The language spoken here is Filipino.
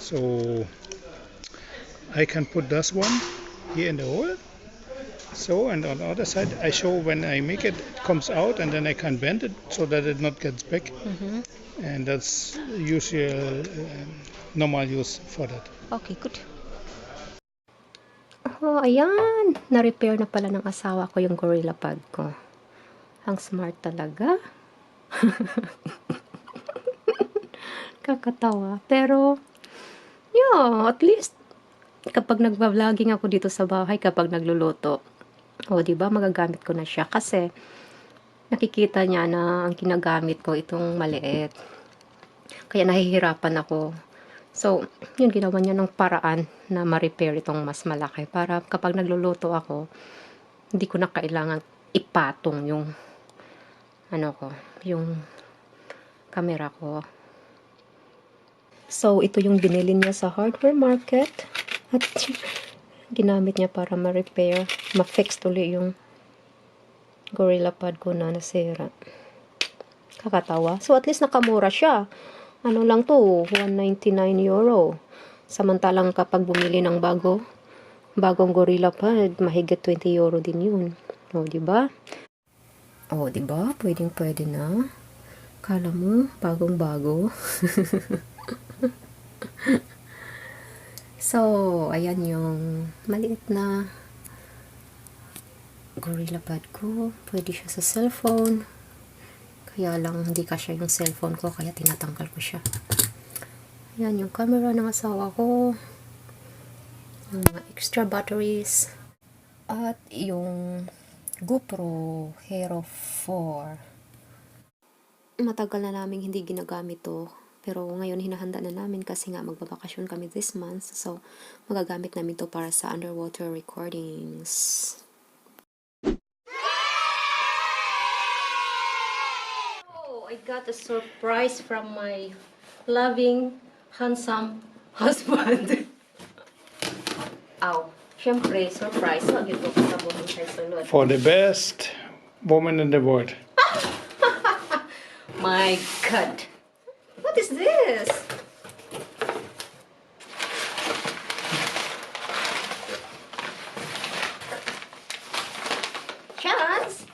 So I can put this one here in the hole. So, and on the other side, I show when I make it, it comes out, and then I can bend it so that it not gets back. And that's usual, normal use for that. Okay, good. Oh, ayan. Na-repair na pala ng asawa ko yung Gorilla Pad ko. Ang smart talaga. Kakatawa. Pero, yeah, at least, kapag nagba-vlogging ako dito sa bahay, kapag nagluluto, o, diba, magagamit ko na siya. Kasi, nakikita niya na ang ginagamit ko itong maliit. Kaya nahihirapan ako. So, yun, ginawa niya ng paraan na ma-repair itong mas malaki. Para kapag nagluluto ako, hindi ko na kailangan ipatong yung, yung camera ko. So, ito yung binili niya sa hardware market. At ginamit niya para ma-repair, ma-fix tuloy yung Gorilla Pad ko na nasira. Kakatawa. So, at least nakamura siya. Ano lang to, 199 euro. Samantalang kapag bumili ng bagong Gorilla Pad, mahigit 20 euro din yun. O, diba? O, diba? Pwedeng-pwede na. Kala mo, bagong-bago. So, ayan yung maliit na Gorilla Pad ko. Pwede siya sa cellphone. Kaya lang, hindi kasya yung cellphone ko, kaya tinatanggal ko siya. Ayan yung camera ng asawa ko. Yung mga extra batteries. At yung GoPro Hero 4. Matagal na namin hindi ginagamit to. Pero ngayon hinahanda na namin kasi nga magbabakasyon kami this month. So, magagamit namin to para sa underwater recordings. I got a surprise from my loving, handsome husband. Aw, syempre, surprise. Wag ito kasabuhan sa sulod. For the best woman in the world. My God. What is this? Chance?